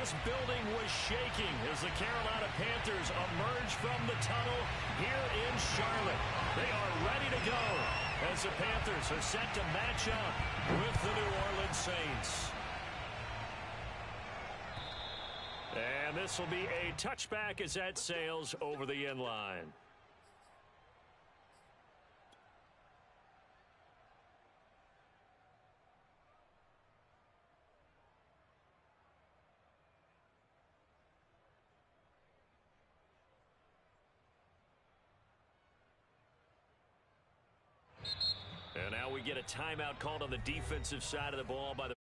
this building was shaking as the Carolina Panthers emerge from the tunnel here in Charlotte. They are ready to go as the Panthers are set to match up with the New Orleans Saints. And this will be a touchback as that sails over the end line. And now we get a timeout called on the defensive side of the ball by the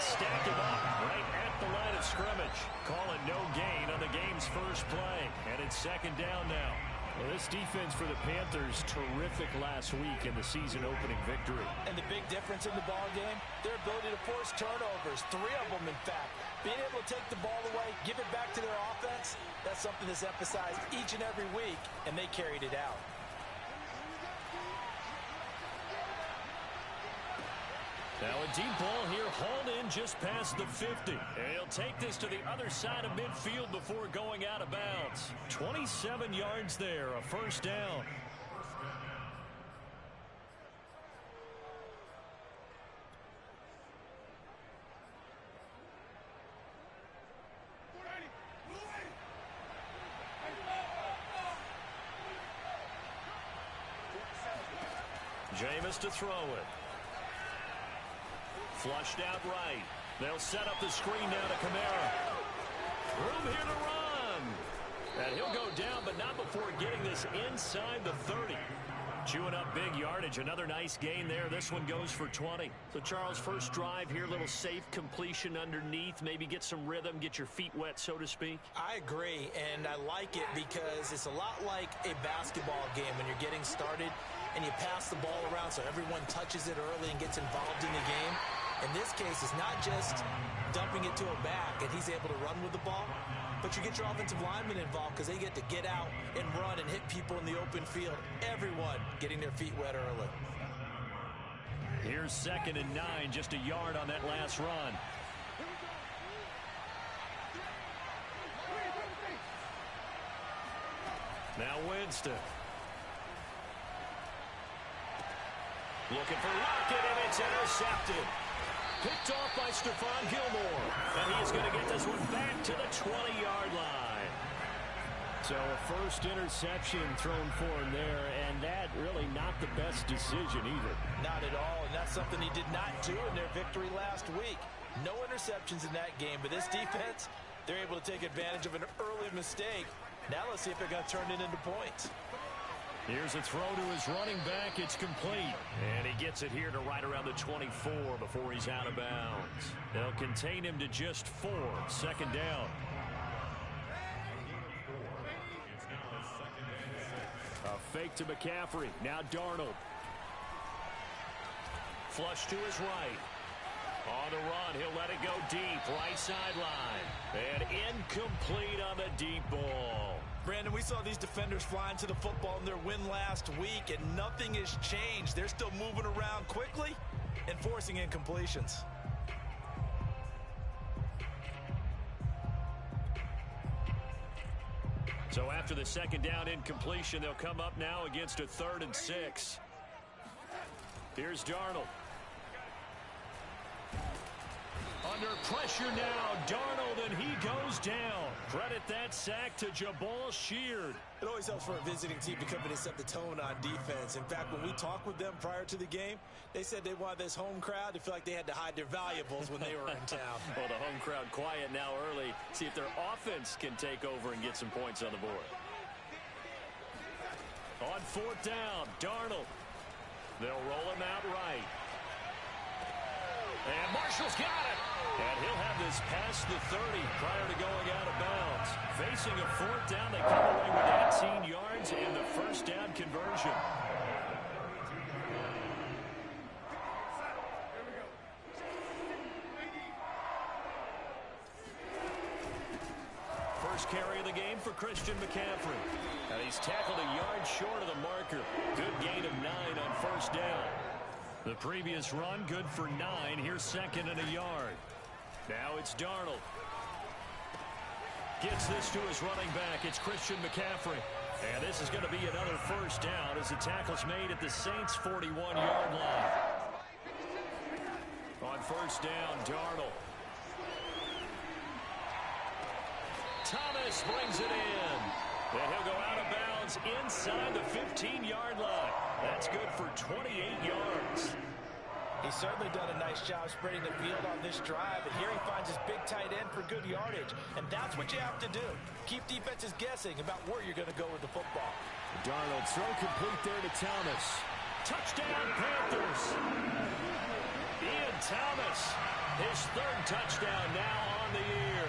stacked him up right at the line of scrimmage. Calling no gain on the game's first play. And it's second down now. Well, this defense for the Panthers, terrific last week in the season-opening victory. And the big difference in the ball game, their ability to force turnovers, 3 of them, in fact. Being able to take the ball away, give it back to their offense, that's something that's emphasized each and every week, and they carried it out. Now a deep ball here, hauled in just past the 50. And he'll take this to the other side of midfield before going out of bounds. 27 yards there, a first down. Jameis to throw it. Flushed out right. They'll set up the screen now to Kamara. Room here to run. And he'll go down, but not before getting this inside the 30. Chewing up big yardage. Another nice gain there. This one goes for 20. So, Charles, first drive here, little safe completion underneath. Maybe get some rhythm, get your feet wet, so to speak. I agree, and I like it because it's a lot like a basketball game when you're getting started and you pass the ball around so everyone touches it early and gets involved in the game. In this case, it's not just dumping it to a back and he's able to run with the ball, but you get your offensive linemen involved because they get to get out and run and hit people in the open field. Everyone getting their feet wet early. Here's 2nd and 9, just a yard on that last run. Now Winston. Looking for Lockett, and it's intercepted. Picked off by Stephon Gilmore. And he's going to get this one back to the 20-yard line. So a first interception thrown for him there, and that really not the best decision either. Not at all, and that's something he did not do in their victory last week. No interceptions in that game, but this defense, they're able to take advantage of an early mistake. Now let's see if they're going to turn it into points. Here's a throw to his running back. It's complete. And he gets it here to right around the 24 before he's out of bounds. They'll contain him to just 4. Second down. A fake to McCaffrey. Now Darnold. Flush to his right. On the run, he'll let it go deep. Right sideline. And incomplete on the deep ball. Brandon, we saw these defenders flying to the football in their win last week, and nothing has changed. They're still moving around quickly and forcing incompletions. So after the second down incompletion, they'll come up now against a 3rd and 6. Here's Darnold. Under pressure now, Darnold, and he goes down. Credit that sack to Jabal Sheard. It always helps for a visiting team to come in and set the tone on defense. In fact, when we talked with them prior to the game, they said they wanted this home crowd to feel like they had to hide their valuables when they were in town. Well, the home crowd quiet now early. See if their offense can take over and get some points on the board. fourth down. Darnold. They'll roll him out right. And Marshall's got it. And he'll have this past the 30 prior to going out of bounds. Facing a fourth down, they come away with 18 yards and the first down conversion. First carry of the game for Christian McCaffrey. And he's tackled a yard short of the marker. Good gain of 9 on first down. The previous run, good for 9. Here's second and a yard. Now it's Darnold. Gets this to his running back. It's Christian McCaffrey. And this is going to be another first down as the tackle's made at the Saints' 41-yard line. On first down, Darnold. Thomas brings it in. And he'll go out of bounds inside the 15-yard line. That's good for 28 yards. He's certainly done a nice job spreading the field on this drive, and here he finds his big tight end for good yardage, and that's what you have to do. Keep defenses guessing about where you're going to go with the football. Darnold throw complete there to Thomas. Touchdown, Panthers. Ian Thomas, his third touchdown now on the year,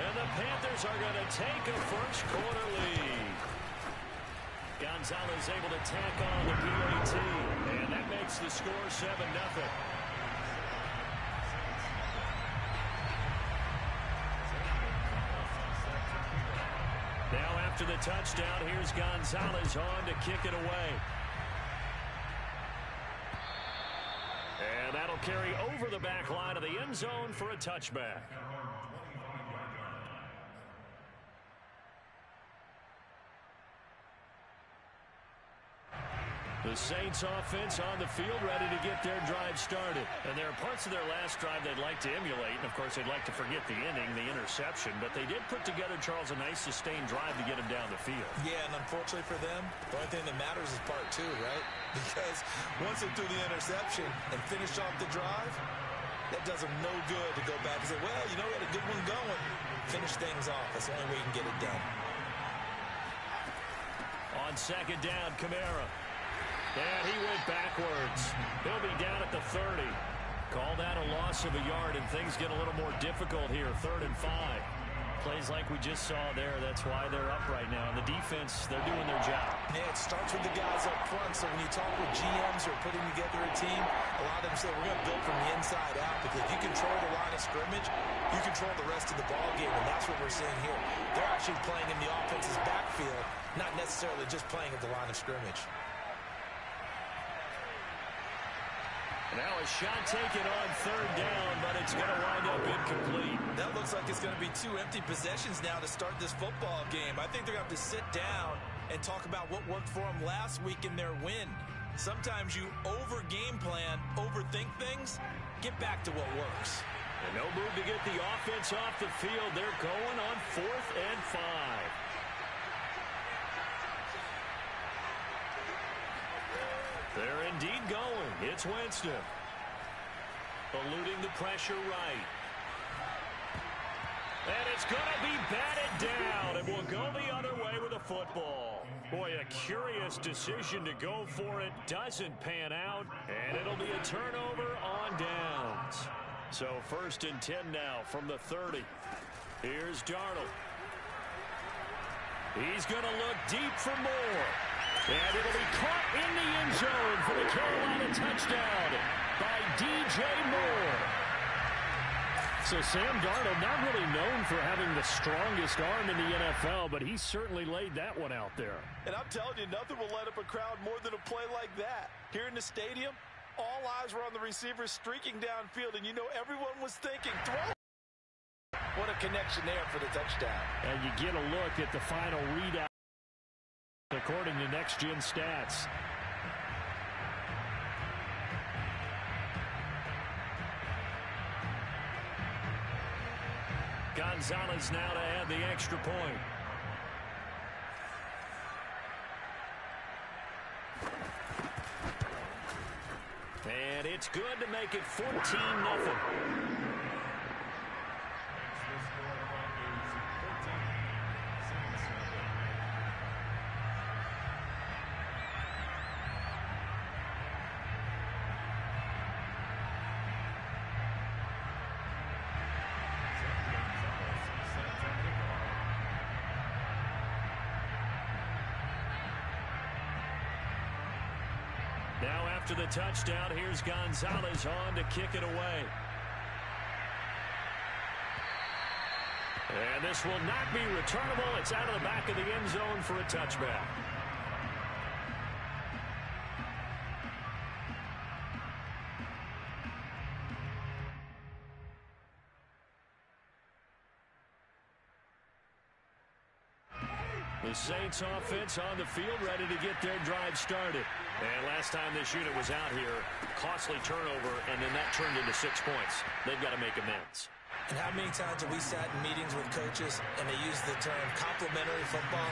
and the Panthers are going to take a first quarter lead. Gonzalez able to tack on the PAT, and that makes the score 7-0. Now after the touchdown, here's Gonzalez on to kick it away. And that'll carry over the back line of the end zone for a touchback. The Saints offense on the field ready to get their drive started. And there are parts of their last drive they'd like to emulate. And, of course, they'd like to forget the inning, the interception. But they did put together, Charles, a nice sustained drive to get him down the field. Yeah, and unfortunately for them, the only thing that matters is part 2, right? Because once they threw the interception and finished off the drive, that does them no good to go back and say, well, you know, we had a good one going. Finish things off. That's the only way you can get it done. On second down, Kamara. And he went backwards. He'll be down at the 30. Call that a loss of a yard, and things get a little more difficult here. 3rd and 5. Plays like we just saw there. That's why they're up right now. And the defense, they're doing their job. Yeah, it starts with the guys up front. So when you talk with GMs who are putting together a team, a lot of them say we're going to build from the inside out, because if you control the line of scrimmage, you control the rest of the ball game, and that's what we're seeing here. They're actually playing in the offense's backfield, not necessarily just playing at the line of scrimmage. Now a shot taken on 3rd down, but it's going to wind up incomplete. That looks like it's going to be 2 empty possessions now to start this football game. I think they're going to have to sit down and talk about what worked for them last week in their win. Sometimes you over-game plan, overthink things, get back to what works. And no move to get the offense off the field. They're going on 4th and 5. They're indeed going. It's Winston. Eluding the pressure right. And it's going to be batted down, and will go the other way with the football. Boy, a curious decision to go for it. Doesn't pan out, and it'll be a turnover on downs. So 1st and 10 now from the 30. Here's Darnold. He's going to look deep for more. And it'll be caught in the end zone for the Carolina touchdown by DJ Moore. So Sam Darnold, not really known for having the strongest arm in the NFL, but he certainly laid that one out there. And I'm telling you, nothing will light up a crowd more than a play like that. Here in the stadium, all eyes were on the receiver streaking downfield, and you know everyone was thinking, throw. What a connection there for the touchdown. And you get a look at the final readout according to Next Gen Stats. Gonzalez now to add the extra point. And it's good to make it 14-0. after the touchdown. Here's Gonzalez on to kick it away. And this will not be returnable. It's out of the back of the end zone for a touchback. The Saints offense on the field, ready to get their drive started. And last time this unit was out here, costly turnover, and then that turned into 6 points. They've got to make amends. And how many times have we sat in meetings with coaches and they use the term complementary football?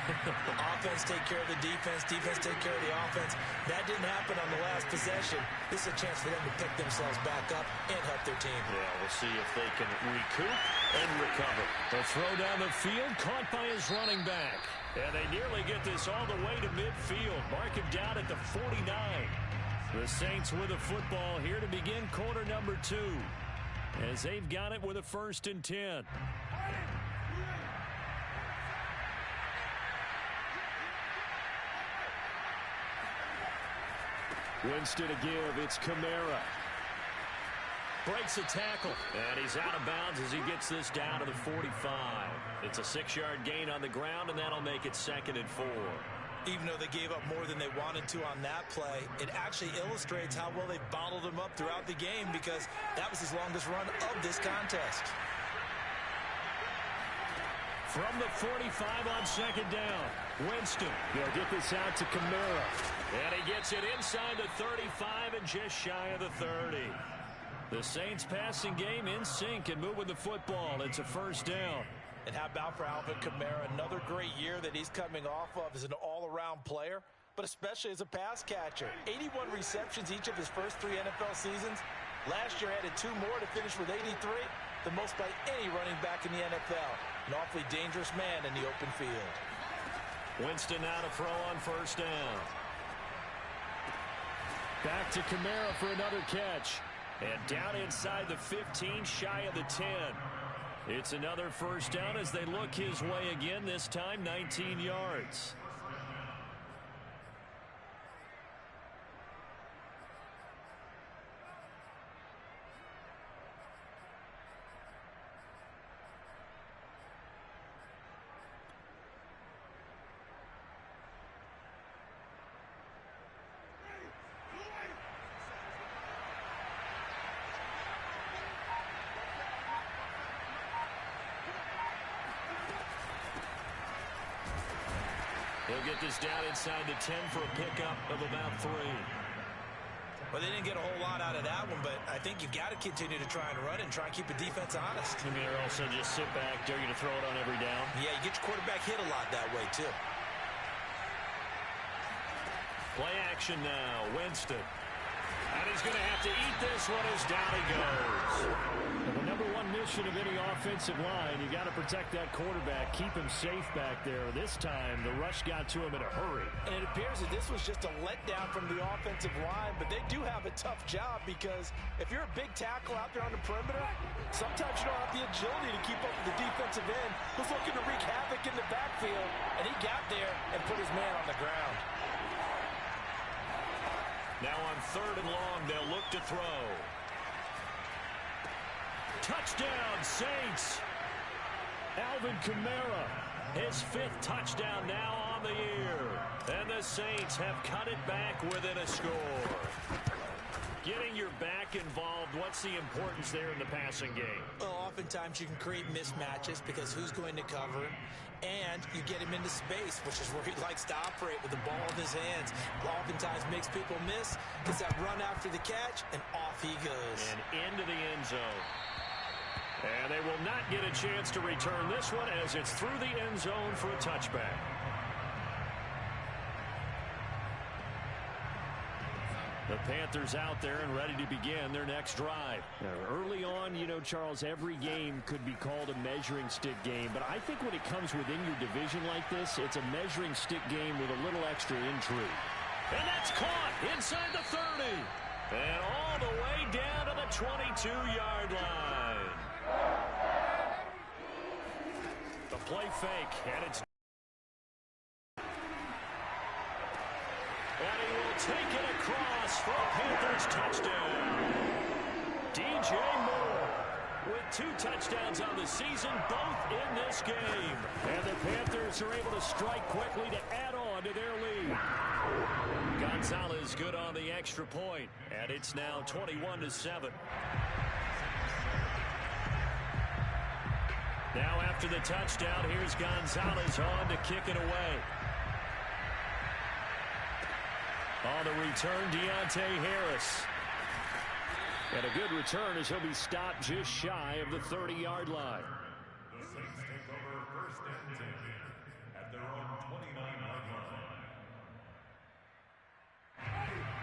Offense take care of the defense, defense take care of the offense. That didn't happen on the last possession. This is a chance for them to pick themselves back up and help their team. Yeah, we'll see if they can recoup and recover. The throw down the field, caught by his running back. And they nearly get this all the way to midfield. Mark him down at the 49. The Saints with a football here to begin quarter number 2. As they've got it with a 1st and 10. Winston to give. It's Kamara. Breaks a tackle. And he's out of bounds as he gets this down to the 45. It's a 6-yard gain on the ground, and that'll make it 2nd and 4. Even though they gave up more than they wanted to on that play, it actually illustrates how well they bottled him up throughout the game because that was his longest run of this contest. From the 45 on 2nd down, Winston. They'll get this out to Kamara. And he gets it inside the 35 and just shy of the 30. The Saints passing game in sync and moving the football. It's a 1st down. And how about for Alvin Kamara, another great year that he's coming off of as an all-around player, but especially as a pass catcher. 81 receptions each of his first 3 NFL seasons. Last year added 2 more to finish with 83, the most by any running back in the NFL. An awfully dangerous man in the open field. Winston now to throw on 1st down. Back to Kamara for another catch. And down inside the 15, shy of the 10. It's another 1st down as they look his way again, this time 19 yards. He'll get this down inside the 10 for a pickup of about 3. Well, they didn't get a whole lot out of that one, but I think you've got to continue to try and run and try and keep the defense honest. You mean also just sit back, dare you to throw it on every down? Yeah, you get your quarterback hit a lot that way, too. Play action now, Winston. And he's going to have to eat this one as down he goes. The number 1 mission of any offensive line, you got to protect that quarterback, keep him safe back there. This time, the rush got to him in a hurry. And it appears that this was just a letdown from the offensive line, but they do have a tough job because if you're a big tackle out there on the perimeter, sometimes you don't have the agility to keep up with the defensive end who's looking to wreak havoc in the backfield, and he got there and put his man on the ground. Now on 3rd and long, they'll look to throw. Touchdown, Saints. Alvin Kamara, his 5th touchdown now on the year. And the Saints have cut it back within a score. Getting your back involved, what's the importance there in the passing game? Well, oftentimes you can create mismatches because who's going to cover him? And you get him into space, which is where he likes to operate with the ball in his hands. Oftentimes makes people miss, gets that run after the catch, and off he goes. And into the end zone. And they will not get a chance to return this one as it's through the end zone for a touchback. The Panthers out there and ready to begin their next drive. Now, early on, you know, Charles, every game could be called a measuring stick game. But I think when it comes within your division like this, it's a measuring stick game with a little extra intrigue. And that's caught inside the 30. And all the way down to the 22-yard line. The play fake, and it's... And he will take it across for a Panthers touchdown. DJ Moore with 2 touchdowns on the season, both in this game. And the Panthers are able to strike quickly to add on to their lead. Gonzalez good on the extra point, and it's now 21-7. Now after the touchdown, here's Gonzalez on to kick it away. On the return, Deontay Harris. And a good return as he'll be stopped just shy of the 30-yard line. The Saints take over 1st and 10 at their own 29-yard line.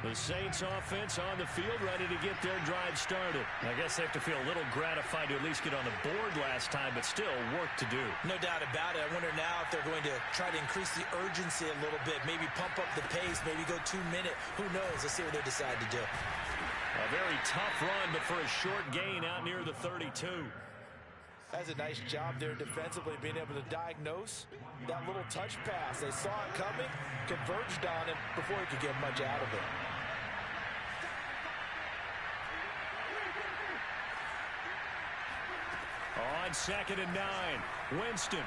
The Saints offense on the field, ready to get their drive started. I guess they have to feel a little gratified to at least get on the board last time, but still work to do. No doubt about it. I wonder now if they're going to try to increase the urgency a little bit, maybe pump up the pace, maybe go 2-minute. Who knows? Let's see what they decide to do. A very tough run, but for a short gain out near the 32. That's a nice job there defensively, being able to diagnose that little touch pass. They saw it coming, converged on it before he could get much out of it. On 2nd and 9, Winston.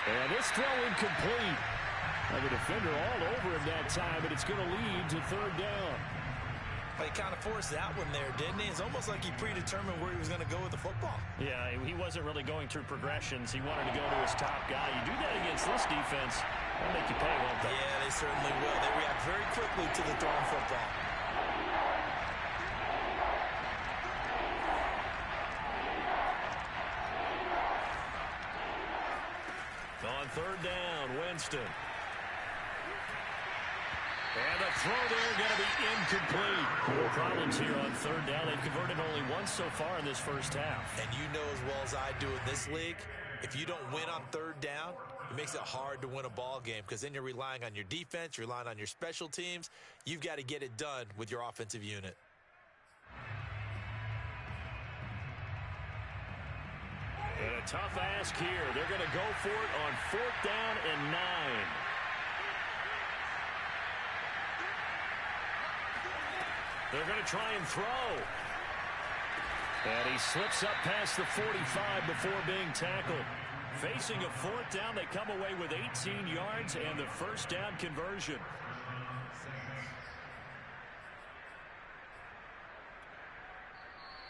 And this throw incomplete. The defender all over him that time, but it's going to lead to 3rd down. But he kind of forced that one there, didn't he? It's almost like he predetermined where he was going to go with the football. Yeah, he wasn't really going through progressions. He wanted to go to his top guy. You do that against this defense, they'll make you pay, won't they? Yeah, they certainly will. They react very quickly to the thrown football. On 3rd down, Winston. And the throw there going to be incomplete. Problems here on 3rd down. They've converted only once so far in this first half. And you know as well as I do in this league, if you don't win on 3rd down, it makes it hard to win a ball game because then you're relying on your defense, you're relying on your special teams. You've got to get it done with your offensive unit. And a tough ask here. They're going to go for it on 4th down and 9. They're going to try and throw. And he slips up past the 45 before being tackled. Facing a 4th down, they come away with 18 yards and the 1st down conversion.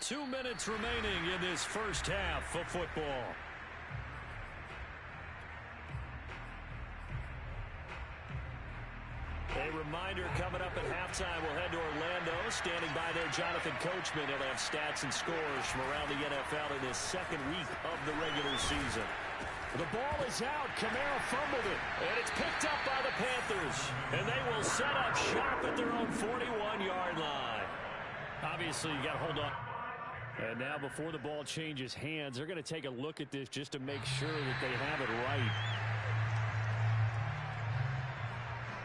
Two minutes remaining in this first half of football. A reminder coming up at halftime, we'll head to Orlando. Standing by there, Jonathan Coachman. He'll have stats and scores from around the NFL in his 2nd week of the regular season. The ball is out. Kamara fumbled it, and it's picked up by the Panthers. And they will set up shop at their own 41-yard line. Obviously, you got to hold on. And now before the ball changes hands, they're going to take a look at this just to make sure that they have it right.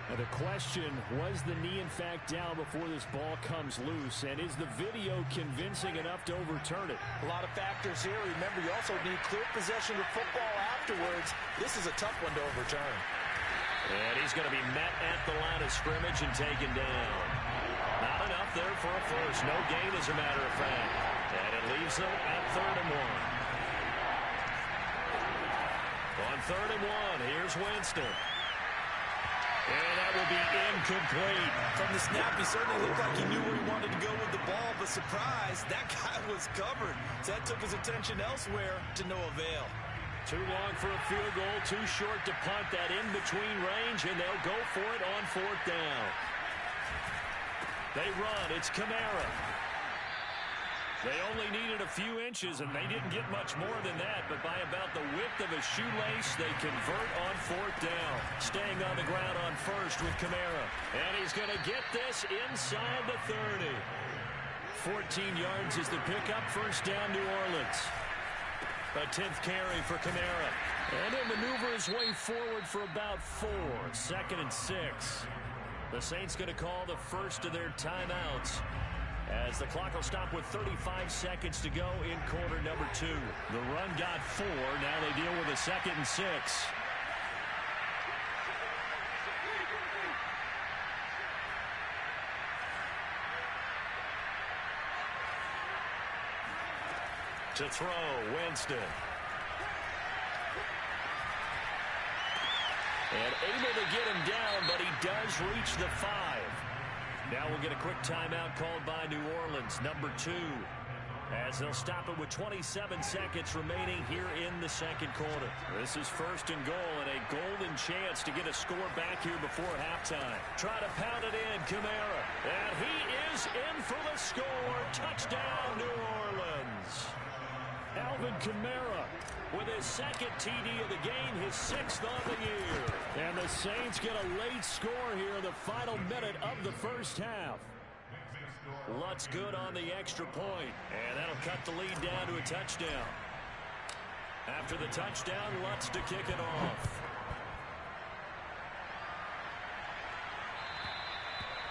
Now the question, was the knee in fact down before this ball comes loose? And is the video convincing enough to overturn it? A lot of factors here. Remember, you also need clear possession of football afterwards. This is a tough one to overturn. And he's going to be met at the line of scrimmage and taken down. Not enough there for a first. No gain, as a matter of fact. And it leaves them at 3rd and 1. On 3rd and 1, here's Winston. And that will be incomplete. From the snap, he certainly looked like he knew where he wanted to go with the ball, but surprise, that guy was covered. So that took his attention elsewhere to no avail. Too long for a field goal, too short to punt. That in-between range, and they'll go for it on 4th down. They run. It's Kamara. They only needed a few inches, and they didn't get much more than that. But by about the width of a shoelace, they convert on 4th down. Staying on the ground on 1st with Kamara. And he's going to get this inside the 30. 14 yards is the pickup. 1st down, New Orleans. A 10th carry for Kamara. And he'll maneuver his way forward for about 4. 2nd and 6. The Saints going to call the first of their timeouts, as the clock will stop with 35 seconds to go in quarter number 2. The run got 4. Now they deal with a 2nd and 6. To throw, Winston. And able to get him down, but he does reach the 5. Now we'll get a quick timeout called by New Orleans, number 2. As they'll stop it with 27 seconds remaining here in the second quarter. This is first and goal and a golden chance to get a score back here before halftime. Try to pound it in, Kamara. And he is in for the score. Touchdown, New Orleans. Alvin Kamara with his second TD of the game, his 6th on the year. And the Saints get a late score here in the final minute of the first half. Lutz good on the extra point, and that'll cut the lead down to a touchdown. After the touchdown, Lutz to kick it off.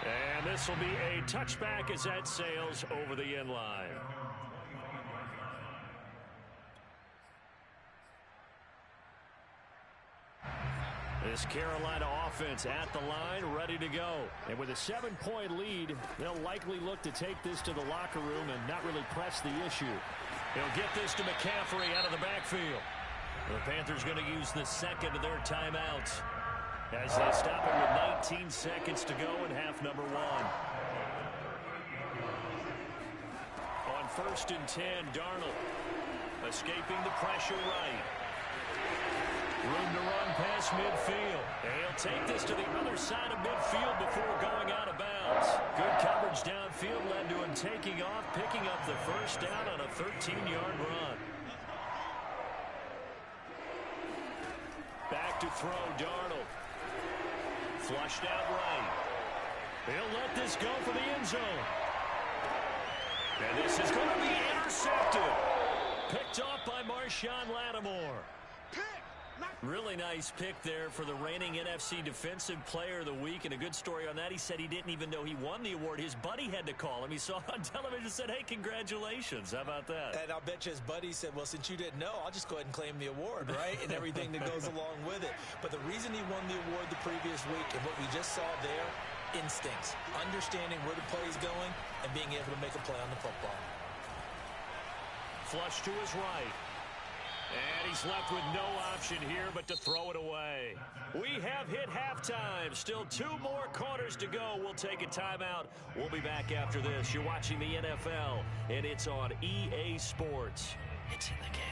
And this will be a touchback as that sails over the end line. This Carolina offense at the line, ready to go. And with a 7-point lead, they'll likely look to take this to the locker room and not really press the issue. They'll get this to McCaffrey out of the backfield. The Panthers going to use the second of their timeouts as they stop it with 19 seconds to go in half number 1. On 1st and 10, Darnold escaping the pressure right. Room to run past midfield. And he'll take this to the other side of midfield before going out of bounds. Good coverage downfield led to him taking off, picking up the first down on a 13-yard run. Back to throw, Darnold. Flushed out right. He'll let this go for the end zone. And this is going to be intercepted. Picked off by Marshawn Lattimore. Really nice pick there for the reigning NFC Defensive Player of the Week. And a good story on that. He said he didn't even know he won the award. His buddy had to call him. He saw it on television and said, hey, congratulations. How about that? And I'll bet you his buddy said, well, since you didn't know, I'll just go ahead and claim the award, right? And everything that goes along with it. But the reason he won the award the previous week and what we just saw there, instincts. Understanding where the play is going and being able to make a play on the football. Flush to his right. And he's left with no option here but to throw it away. We have hit halftime. Still 2 more quarters to go. We'll take a timeout. We'll be back after this. You're watching the NFL, and it's on EA Sports. It's in the game.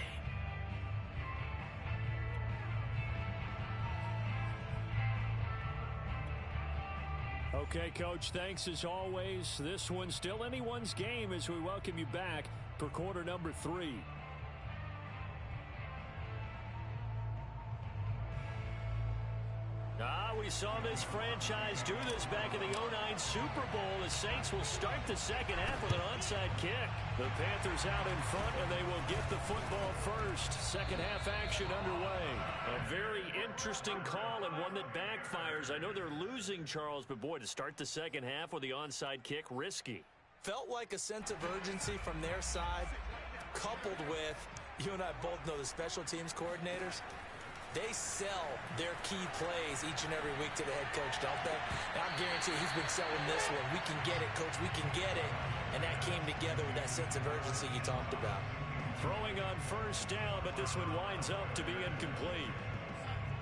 Okay, Coach, thanks as always. This one's still anyone's game as we welcome you back for quarter number 3. We saw this franchise do this back in the 09 Super Bowl. The Saints will start the second half with an onside kick. The Panthers out in front, and they will get the football first. Second half action underway. A very interesting call and one that backfires. I know they're losing, Charles, but boy, to start the second half with the onside kick, risky. Felt like a sense of urgency from their side, coupled with, you and I both know the special teams coordinators. They sell their key plays each and every week to the head coach, don't they? And I guarantee he's been selling this one. We can get it, Coach. We can get it. And that came together with that sense of urgency you talked about. Throwing on first down, but this one winds up to be incomplete.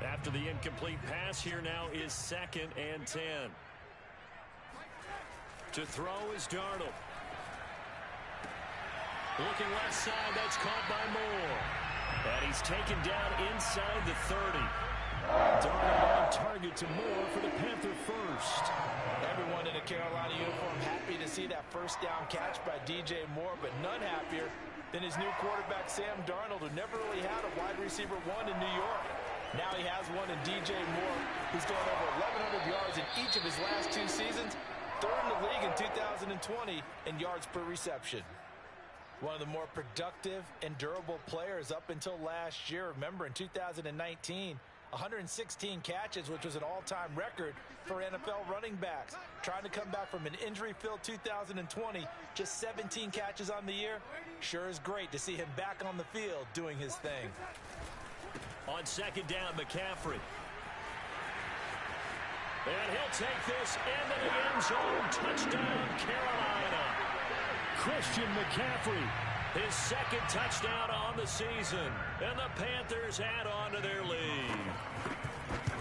After the incomplete pass, here now is 2nd and 10. To throw is Darnold. Looking left side, that's caught by Moore. And he's taken down inside the 30. Darnold on target to Moore for the Panther first. Everyone in a Carolina uniform happy to see that first down catch by DJ Moore, but none happier than his new quarterback, Sam Darnold, who never really had a wide receiver 1 in New York. Now he has one in DJ Moore, who's gone over 1,100 yards in each of his last 2 seasons, 3rd in the league in 2020 in yards per reception. One of the more productive and durable players up until last year. Remember, in 2019, 116 catches, which was an all-time record for NFL running backs. Trying to come back from an injury-filled 2020, just 17 catches on the year. Sure is great to see him back on the field doing his thing. On second down, McCaffrey. And he'll take this into the end zone. Touchdown, Carolina. Christian McCaffrey His second touchdown on the season. And the Panthers add on to their lead.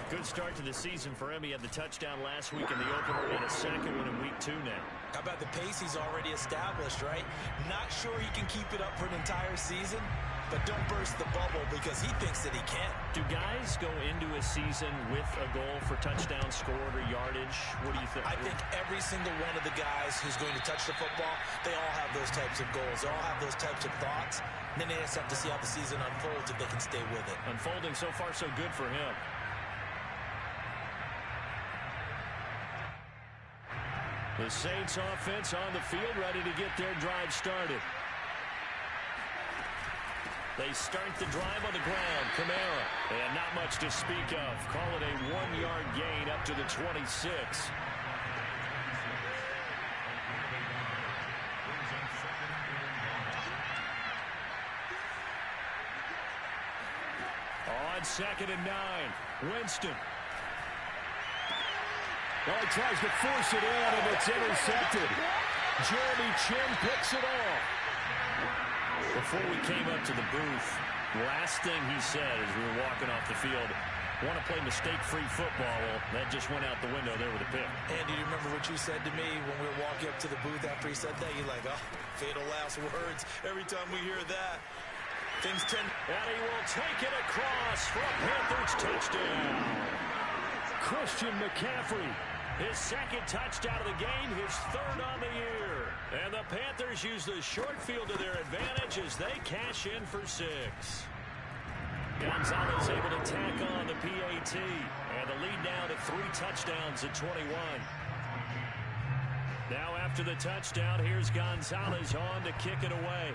Good start to the season for him. He had the touchdown last week in the opener and a second one in week 2 now. How about the pace he's already established, right? Not sure he can keep it up for an entire season, but don't burst the bubble because he thinks that he can. Do guys go into a season with a goal for touchdown scored or yardage? What do you think? I think every single one of the guys who's going to touch the football, they all have those types of goals. They all have those types of thoughts. And then they just have to see how the season unfolds if they can stay with it. Unfolding so far so good for him. The Saints offense on the field, ready to get their drive started. They start the drive on the ground. Kamara, and not much to speak of. Call it a 1-yard gain up to the 26. On 2nd and 9, Winston. Well, he tries to force it in, and it's intercepted. Jeremy Chin picks it off. Before we came up to the booth, last thing he said as we were walking off the field, want to play mistake-free football. Well, that just went out the window there with a pick. Andy, you remember what you said to me when we were walking up to the booth after he said that? You're like, oh, fatal last words. Every time we hear that, things tend... And he will take it across for a Panthers touchdown. Christian McCaffrey. His second touchdown of the game, his 3rd on the year. And the Panthers use the short field to their advantage as they cash in for 6. Gonzalez able to tack on the PAT. And the lead now to 3 touchdowns at 21. Now after the touchdown, here's Gonzalez on to kick it away.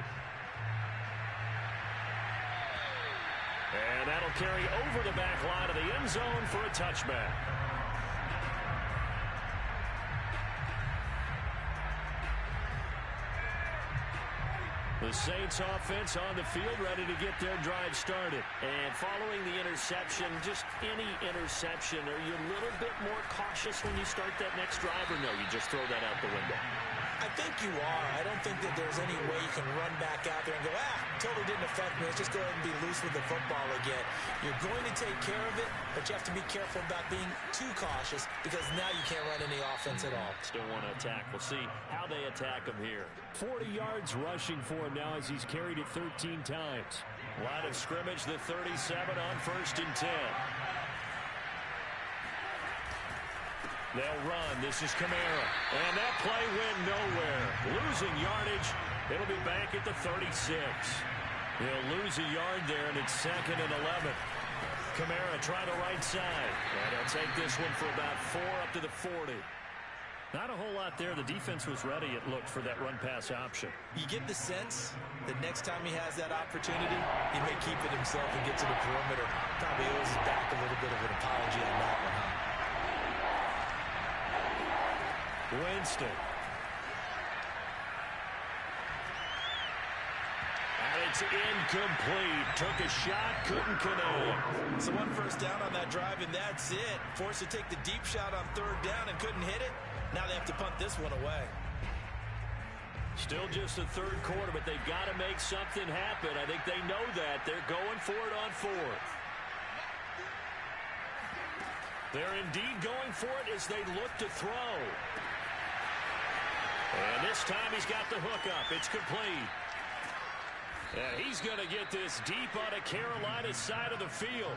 And that'll carry over the back line of the end zone for a touchback. The Saints offense on the field ready to get their drive started. And following the interception, just any interception, are you a little bit more cautious when you start that next drive, or no, you just throw that out the window? I think you are. I don't think that there's any way you can run back out there and go, totally didn't affect me. Let's just go ahead and be loose with the football again. You're going to take care of it, but you have to be careful about being too cautious because now you can't run any offense at all. Still want to attack. We'll see how they attack him here. 40 yards rushing for him now as he's carried it 13 times. Line of scrimmage, the 37 on 1st and 10. They'll run. This is Kamara. And that play went nowhere. Losing yardage. It'll be back at the 36. He'll lose a yard there, and it's 2nd and 11. Kamara try the right side. And he'll take this one for about 4 up to the 40. Not a whole lot there. The defense was ready, it looked, for that run-pass option. You get the sense that next time he has that opportunity, he may keep it himself and get to the perimeter. Probably owes his back a little bit of an apology on that one, huh? Winston. And it's incomplete. Took a shot, couldn't connect. So 1 first down on that drive, and that's it. Forced to take the deep shot on 3rd down and couldn't hit it. Now they have to punt this one away. Still just the 3rd quarter, but they've got to make something happen. I think they know that. They're going for it on 4th. They're indeed going for it as they look to throw. And this time he's got the hook up. It's complete. And he's going to get this deep on a Carolina side of the field.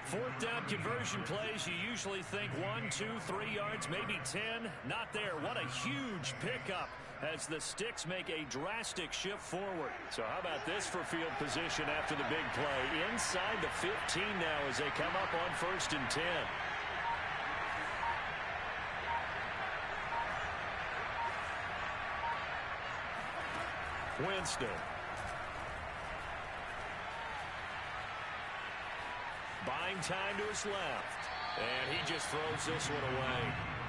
4th down conversion plays, you usually think 1, 2, 3 yards, maybe 10. Not there. What a huge pickup as the Sticks make a drastic shift forward. So how about this for field position after the big play? Inside the 15 now as they come up on 1st and 10. Winston. Buying time to his left. And he just throws this one away.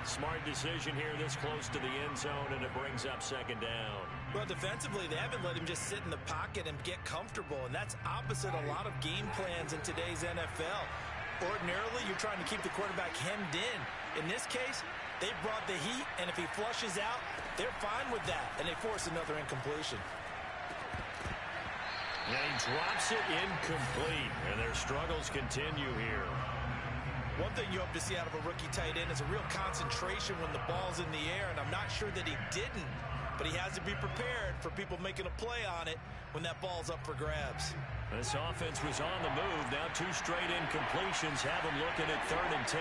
Smart decision here this close to the end zone, and it brings up 2nd down. Well, defensively, they haven't let him just sit in the pocket and get comfortable, and that's opposite a lot of game plans in today's NFL. Ordinarily, you're trying to keep the quarterback hemmed in. In this case, they brought the heat, and if he flushes out, they're fine with that, and they force another incompletion. And he drops it incomplete, and their struggles continue here. One thing you hope to see out of a rookie tight end is a real concentration when the ball's in the air, and I'm not sure that he didn't, but he has to be prepared for people making a play on it when that ball's up for grabs. This offense was on the move. Now 2 straight incompletions have them looking at 3rd and 10.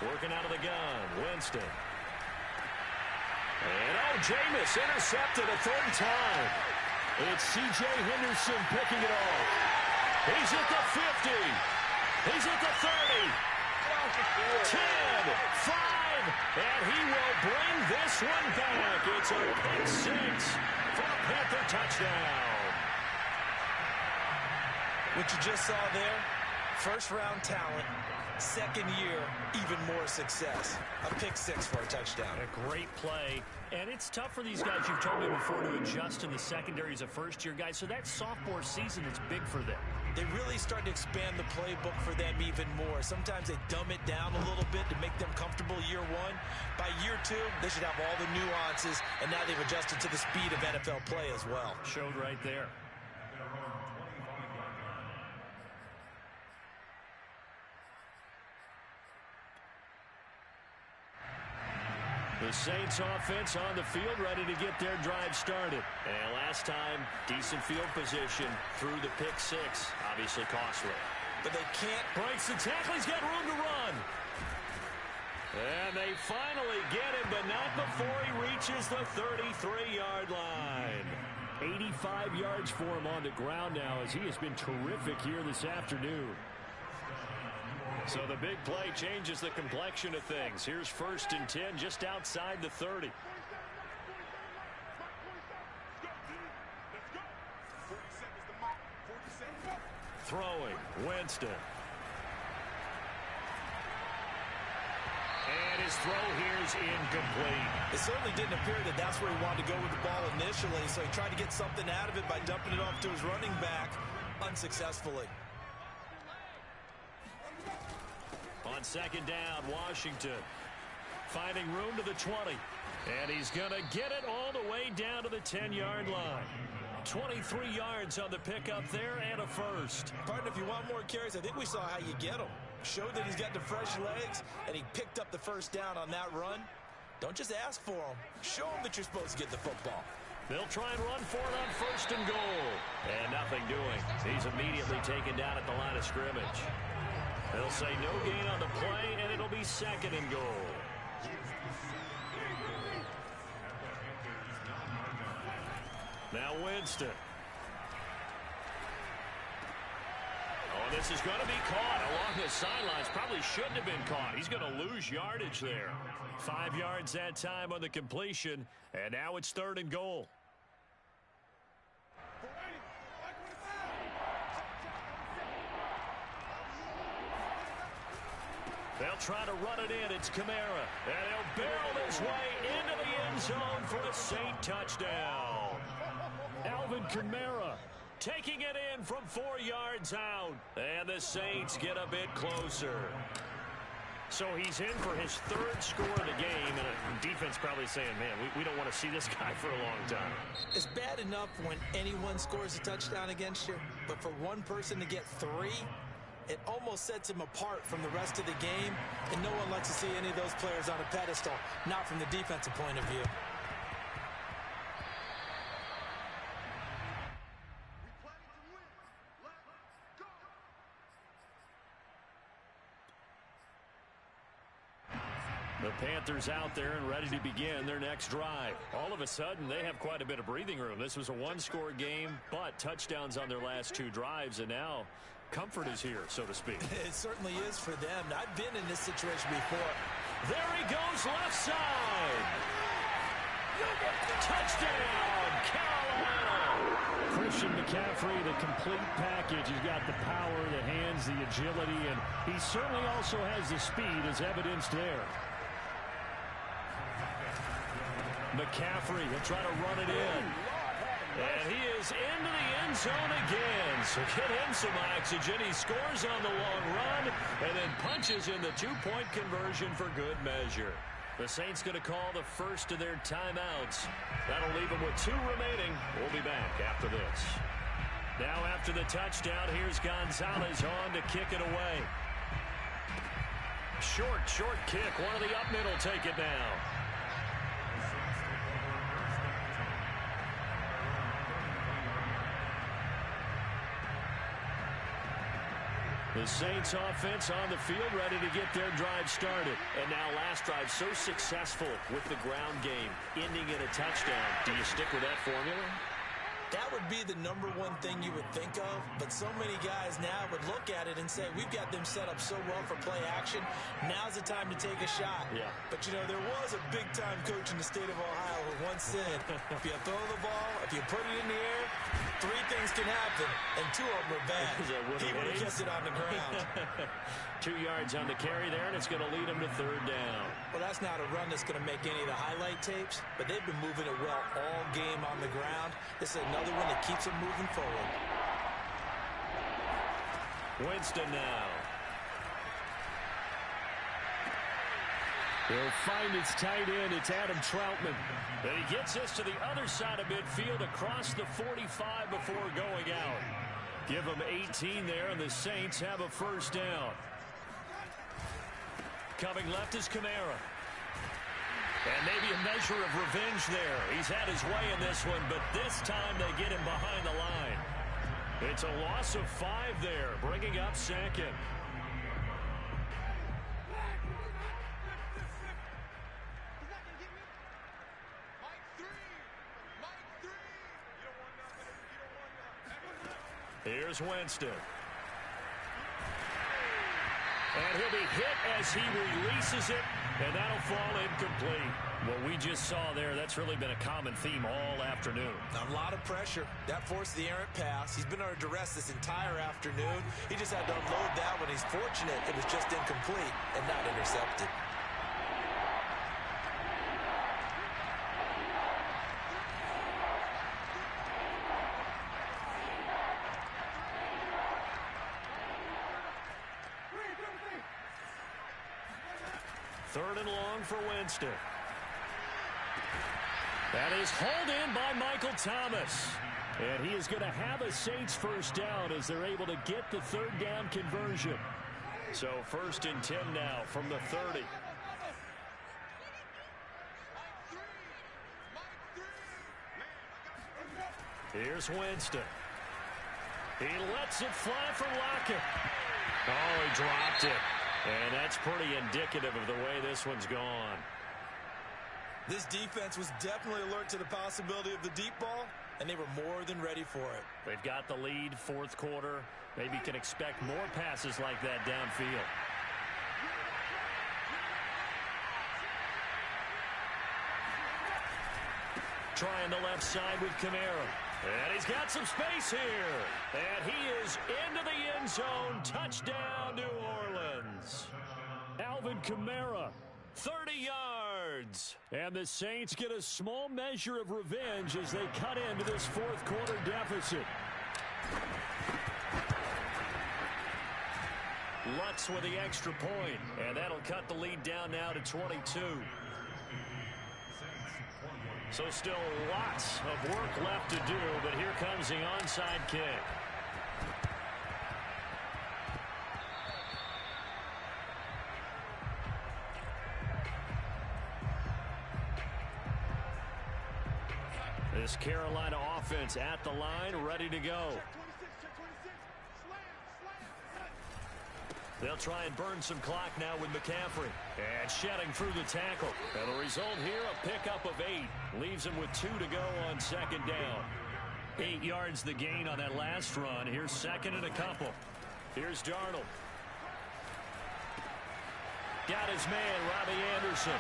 Working out of the gun, Winston. And Jameis intercepted a 3rd time. It's C.J. Henderson picking it off. He's at the 50. He's at the 30. 10, 5, and he will bring this one back. It's a pick 6 for a Panther touchdown. What you just saw there, first-round talent, second year, even more success. A pick 6 for a touchdown. A great play. And it's tough for these guys, you've told me before, to adjust in the secondary as a first-year guy. So that sophomore season is big for them. They really start to expand the playbook for them even more. Sometimes they dumb it down a little bit to make them comfortable year 1. By year 2, they should have all the nuances, and now they've adjusted to the speed of NFL play as well. Showed right there. The Saints offense on the field, ready to get their drive started. And last time, decent field position through the pick 6. Obviously costly. But they can't. Breaks the tackle. He's got room to run. And they finally get him, but not before he reaches the 33-yard line. 85 yards for him on the ground now, as he has been terrific here this afternoon. So the big play changes the complexion of things. Here's 1st and 10 just outside the 30. Throwing, Winston. And his throw here is incomplete. It certainly didn't appear that that's where he wanted to go with the ball initially, so he tried to get something out of it by dumping it off to his running back unsuccessfully. On 2nd down, Washington finding room to the 20. And he's going to get it all the way down to the 10-yard line. 23 yards on the pickup there and a first. Partner, if you want more carries, I think we saw how you get them. Showed that he's got the fresh legs, and he picked up the first down on that run. Don't just ask for them. Show them that you're supposed to get the football. They'll try and run for it on 1st and goal. And nothing doing. He's immediately taken down at the line of scrimmage. They'll say no gain on the play, and it'll be 2nd and goal. Now Winston. Oh, this is going to be caught along the sidelines. Probably shouldn't have been caught. He's going to lose yardage there. 5 yards that time on the completion, and now it's 3rd and goal. They'll try to run it in. It's Kamara. And he'll barrel his way into the end zone for a Saint touchdown. Alvin Kamara taking it in from 4 yards out. And the Saints get a bit closer. So he's in for his 3rd score of the game. And the defense probably saying, man, we don't want to see this guy for a long time. It's bad enough when anyone scores a touchdown against you. But for one person to get 3... it almost sets him apart from the rest of the game, and no one likes to see any of those players on a pedestal, not from the defensive point of view. The Panthers out there and ready to begin their next drive. All of a sudden, they have quite a bit of breathing room. This was a 1-score game, but touchdowns on their last 2 drives, and now comfort is here, so to speak. It certainly is for them. I've been in this situation before. There he goes, left side. Touchdown, Carolina. Christian McCaffrey, the complete package. He's got the power, the hands, the agility, and he certainly also has the speed as evidenced there. McCaffrey will try to run it in. And he is into the end zone again. So get him some oxygen. He scores on the long run and then punches in the 2-point conversion for good measure. The Saints going to call the first of their timeouts. That'll leave them with 2 remaining. We'll be back after this. Now after the touchdown, here's Gonzalez on to kick it away. Short kick. One of the up middle take it now. The Saints offense on the field ready to get their drive started. And now last drive so successful with the ground game, ending in a touchdown. Do you stick with that formula? That would be the #1 thing you would think of, but so many guys now would look at it and say, we've got them set up so well for play action. Now's the time to take a shot. Yeah. But, you know, there was a big-time coach in the state of Ohio who once said, if you throw the ball, if you put it in the air, 3 things can happen, and 2 of them are bad. He would have kept it on the ground. 2 yards on the carry there, and it's going to lead him to 3rd down. Well, that's not a run that's going to make any of the highlight tapes, but they've been moving it well all game on the ground. This is another one that keeps them moving forward. Winston now. He'll find his tight end. It's Adam Troutman. And he gets this to the other side of midfield across the 45 before going out. Give him 18 there, and the Saints have a 1st down. Coming left is Kamara. And maybe a measure of revenge there. He's had his way in this one, but this time they get him behind the line. It's a loss of 5 there, bringing up 2nd. Here's Winston. And he'll be hit as he releases it, and that'll fall incomplete. What we just saw there, that's really been a common theme all afternoon. A lot of pressure. That forced the errant pass. He's been under duress this entire afternoon. He just had to unload that one. He's fortunate it was just incomplete and not intercepted. Third and long for Winston. That is hauled in by Michael Thomas. And he is going to have a Saints 1st down as they're able to get the 3rd down conversion. So 1st and 10 now from the 30. Here's Winston. He lets it fly for Lockett. Oh, he dropped it. And that's pretty indicative of the way this one's gone. This defense was definitely alert to the possibility of the deep ball, and they were more than ready for it. They've got the lead, 4th quarter. Maybe can expect more passes like that downfield. Trying the left side with Kamara. And he's got some space here. And he is into the end zone. Touchdown, New Orleans. Alvin Kamara, 30 yards. And the Saints get a small measure of revenge as they cut into this 4th quarter deficit. Lutz with the extra point. And that'll cut the lead down now to 22. So still lots of work left to do, but here comes the onside kick. This Carolina offense at the line, ready to go. They'll try and burn some clock now with McCaffrey. And shedding through the tackle. And the result here, a pickup of 8. Leaves him with 2 to go on 2nd down. 8 yards the gain on that last run. Here's 2nd and a couple. Here's Darnold. Got his man, Robbie Anderson.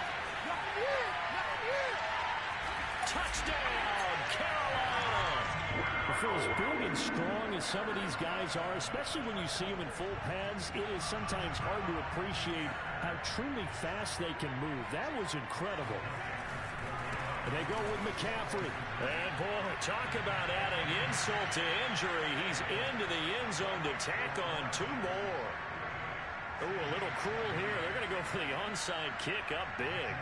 Touchdown, Carolina! For as big and strong as some of these guys are, especially when you see them in full pads, it is sometimes hard to appreciate how truly fast they can move. That was incredible. And they go with McCaffrey. And boy, talk about adding insult to injury. He's into the end zone to tack on 2 more. Ooh, a little cruel here. They're going to go for the onside kick up big.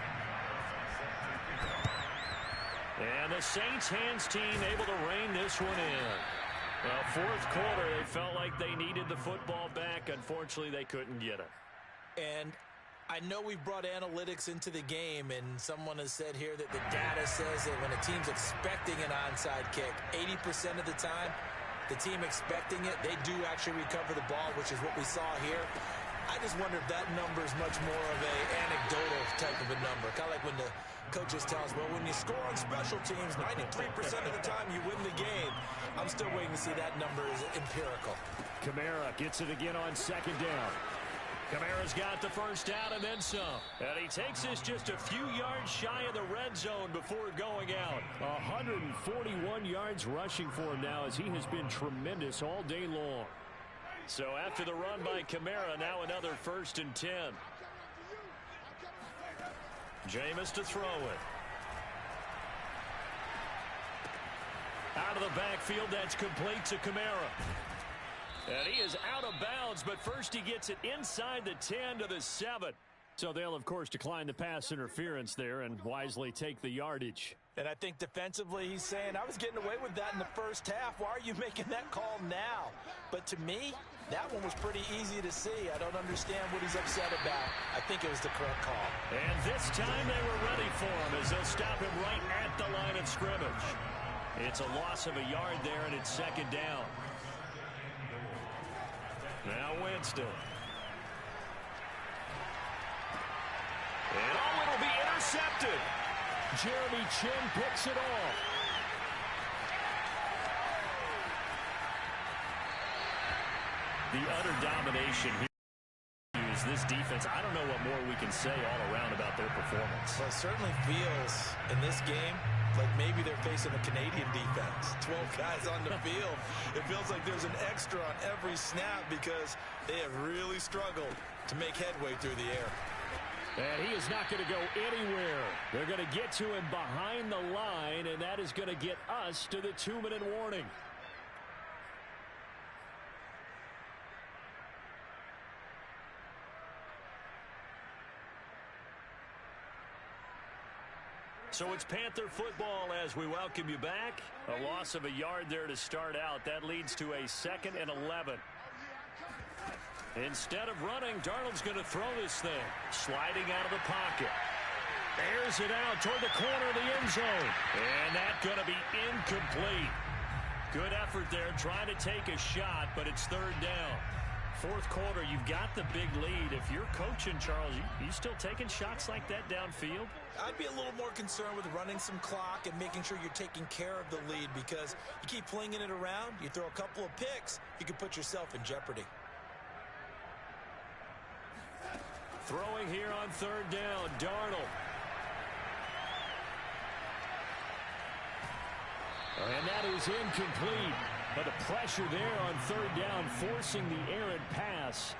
And the Saints hands team able to rein this one in. Well, fourth quarter, they felt like they needed the football back. Unfortunately, they couldn't get it. And I know we've brought analytics into the game, and someone has said here that the data says that when a team's expecting an onside kick, 80% of the time, the team expecting it, they do actually recover the ball, which is what we saw here. I just wonder if that number is much more of a anecdotal type of a number. Kind of like when the coaches tell us, well, when you score on special teams, 93% of the time you win the game. I'm still waiting to see that number is empirical. Kamara gets it again on second down. Kamara's got the first down and then some. And he takes this just a few yards shy of the red zone before going out. 141 yards rushing for him now as he has been tremendous all day long. So after the run by Kamara, now another 1st and 10. Jameis to throw it. Out of the backfield, that's complete to Kamara. And he is out of bounds, but first he gets it inside the 10 to the 7. So they'll, of course, decline the pass interference there and wisely take the yardage. And I think defensively he's saying, I was getting away with that in the first half. Why are you making that call now? But to me, that one was pretty easy to see. I don't understand what he's upset about. I think it was the correct call. And this time they were ready for him as they'll stop him right at the line of scrimmage. It's a loss of a yard there, and it's 2nd down. Now Winston. And it'll be intercepted. Jeremy Chin picks it off. The utter domination here is this defense. I don't know what more we can say all around about their performance. Well, it certainly feels in this game like maybe they're facing a Canadian defense. 12 guys on the field. It feels like there's an extra on every snap because they have really struggled to make headway through the air. And he is not going to go anywhere. They're going to get to him behind the line, and that is going to get us to the 2-minute warning. So it's Panther football as we welcome you back. A loss of a yard there to start out. That leads to a 2nd and 11. Instead of running, Darnold's going to throw this thing. Sliding out of the pocket. Airs it out toward the corner of the end zone. And that's going to be incomplete. Good effort there trying to take a shot, but it's 3rd down. Fourth quarter, you've got the big lead. If you're coaching, Charles, you still taking shots like that downfield? I'd be a little more concerned with running some clock and making sure you're taking care of the lead because you keep flinging it around, you throw a couple of picks, you can put yourself in jeopardy. Throwing here on 3rd down, Darnold. And that is incomplete. But the pressure there on 3rd down, forcing the errant pass.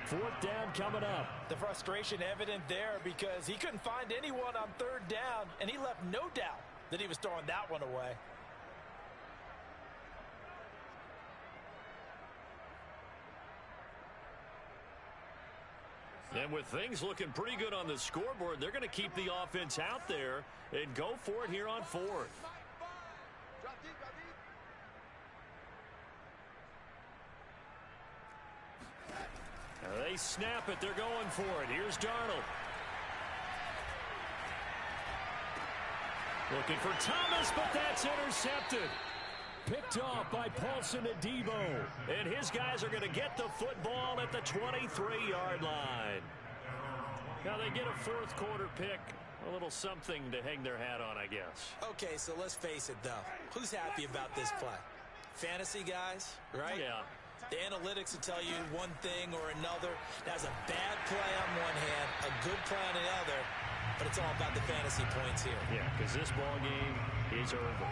4th down coming up. The frustration evident there because he couldn't find anyone on 3rd down, and he left no doubt that he was throwing that one away. And with things looking pretty good on the scoreboard, they're going to keep the offense out there and go for it here on 4th. They snap it. They're going for it. Here's Darnold. Looking for Thomas, but that's intercepted. Picked off by Paulson Adebo. And his guys are going to get the football at the 23-yard line. Now they get a fourth quarter pick. A little something to hang their hat on, I guess. Okay, so let's face it, though. Who's happy about this play? Fantasy guys, right? Yeah. The analytics will tell you one thing or another. That's a bad play on one hand, a good play on the other, but it's all about the fantasy points here. Yeah, because this ball game is over.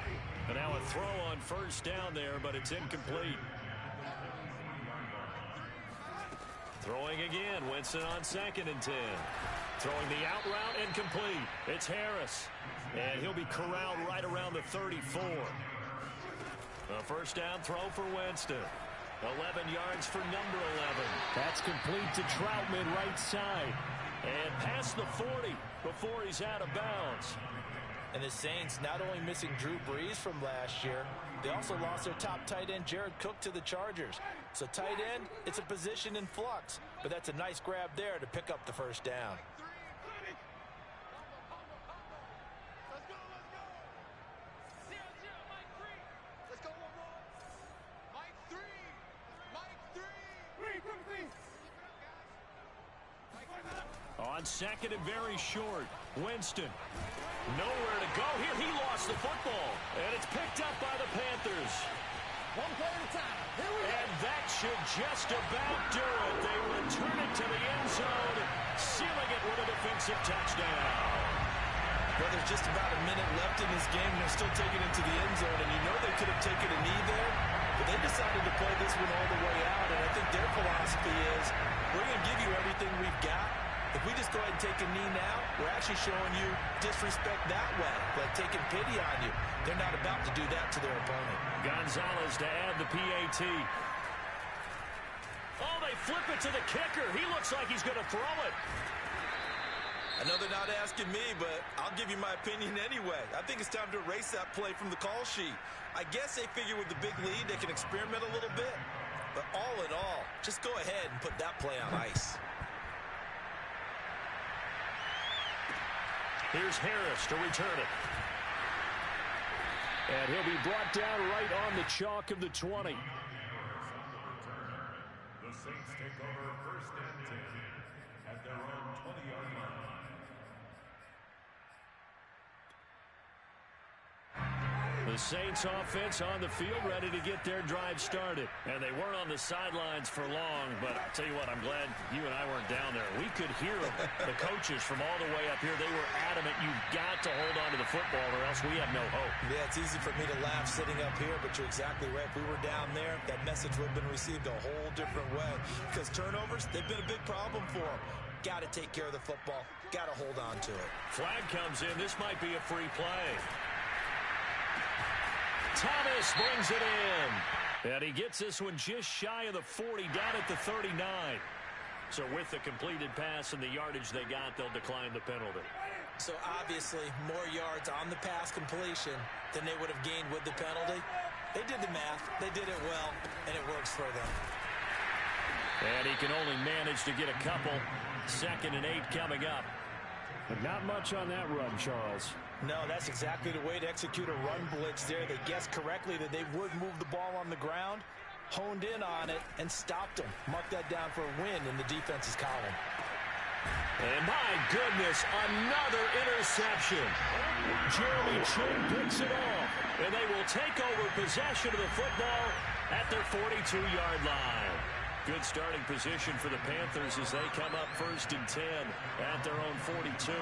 And now a throw on first down there, but it's incomplete. Throwing again, Winston on 2nd and 10. Throwing the out route, incomplete. It's Harris. And he'll be corralled right around the 34. A first down throw for Winston. 11 yards for number 11. That's complete to Troutman, right side. And past the 40 before he's out of bounds. And the Saints not only missing Drew Brees from last year, they also lost their top tight end, Jared Cook, to the Chargers. So tight end, it's a position in flux. But that's a nice grab there to pick up the first down. On second and very short, Winston. Nowhere to go here. He lost the football. And it's picked up by the Panthers. One play at a time. Here we go. And that should just about do it. They return it to the end zone, sealing it with a defensive touchdown. Well, there's just about a minute left in this game, and they're still taking it to the end zone. And you know they could have taken a knee there, but they decided to play this one all the way out. And I think their philosophy is, we're going to give you everything we've got. If we just go ahead and take a knee now, we're actually showing you disrespect that way, like taking pity on you. They're not about to do that to their opponent. Gonzalez to add the PAT. Oh, they flip it to the kicker. He looks like he's going to throw it. I know they're not asking me, but I'll give you my opinion anyway. I think it's time to erase that play from the call sheet. I guess they figure with the big lead, they can experiment a little bit. But all in all, just go ahead and put that play on ice. Here's Harris to return it. And he'll be brought down right on the chalk of the 20. The Saints take over first and 10 at their own 20-yard line. The Saints offense on the field, ready to get their drive started. And they weren't on the sidelines for long, but I'll tell you what, I'm glad you and I weren't down there. We could hear them, the coaches from all the way up here. They were adamant, you've got to hold on to the football or else we have no hope. Yeah, it's easy for me to laugh sitting up here, but you're exactly right. If we were down there, that message would have been received a whole different way. Because turnovers, they've been a big problem for them. Got to take care of the football. Got to hold on to it. Flag comes in. This might be a free play. Thomas brings it in. And he gets this one just shy of the 40, down at the 39. So with the completed pass and the yardage they got, they'll decline the penalty. So obviously, more yards on the pass completion than they would have gained with the penalty. They did the math. They did it well, and it works for them. And he can only manage to get a couple. 2nd and 8 coming up. But not much on that run, Charles. No, that's exactly the way to execute a run blitz there. They guessed correctly that they would move the ball on the ground, honed in on it, and stopped them. Mark that down for a win in the defense's column. And my goodness, another interception. Jeremy Chin picks it off, and they will take over possession of the football at their 42-yard line. Good starting position for the Panthers as they come up 1st and 10 at their own 42.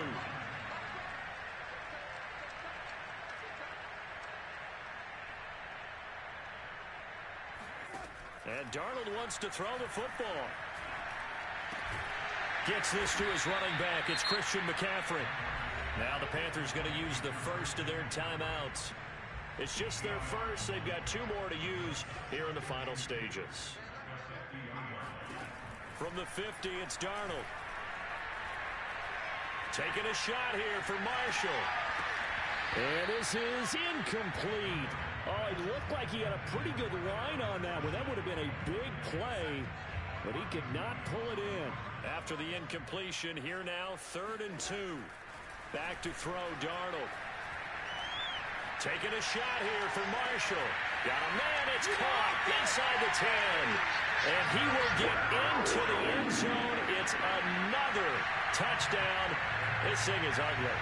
And Darnold wants to throw the football. Gets this to his running back. It's Christian McCaffrey. Now the Panthers going to use the first of their timeouts. It's just their first. They've got 2 more to use here in the final stages. From the 50, it's Darnold. Taking a shot here for Marshall. And this is incomplete. Oh, it looked like he had a pretty good line on that one. That would have been a big play, but he could not pull it in. After the incompletion, here now, 3rd and 2. Back to throw, Darnold. Taking a shot here for Marshall. Got a man, it's caught inside the 10. And he will get into the end zone. It's another touchdown. This thing is ugly.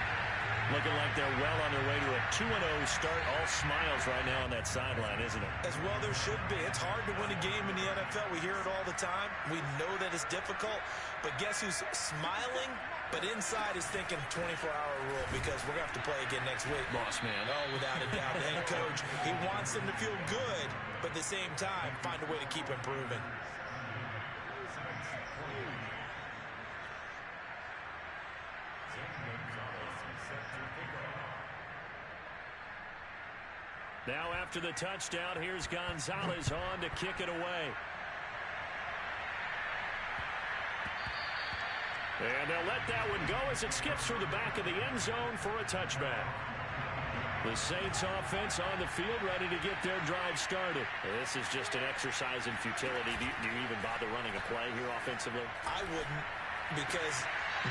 Looking like they're well on their way to a 2-0 start. All smiles right now on that sideline, isn't it? As well there should be. It's hard to win a game in the NFL. We hear it all the time. We know that it's difficult. But guess who's smiling? But inside is thinking 24-hour rule because we're going to have to play again next week. Boss man. Oh, without a doubt. The head coach, he wants them to feel good, but at the same time, find a way to keep improving. Now after the touchdown, here's Gonzalez on to kick it away. And they'll let that one go as it skips through the back of the end zone for a touchback. The Saints offense on the field, ready to get their drive started. This is just an exercise in futility. Do you even bother running a play here offensively? I wouldn't, because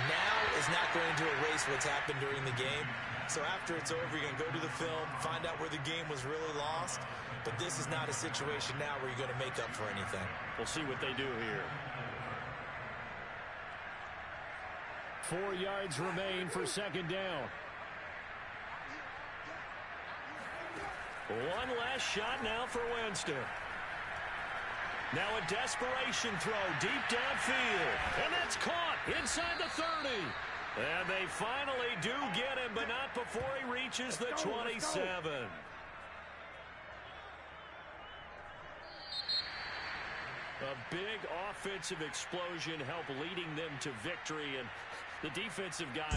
now is not going to erase what's happened during the game. So after it's over, you're going to go to the film, find out where the game was really lost. But this is not a situation now where you're going to make up for anything. We'll see what they do here. 4 yards remain for second down. One last shot now for Winston. Now a desperation throw deep downfield. And that's caught inside the 30. And they finally do get him, but not before he reaches the 27. A big offensive explosion helped leading them to victory, and the defensive guy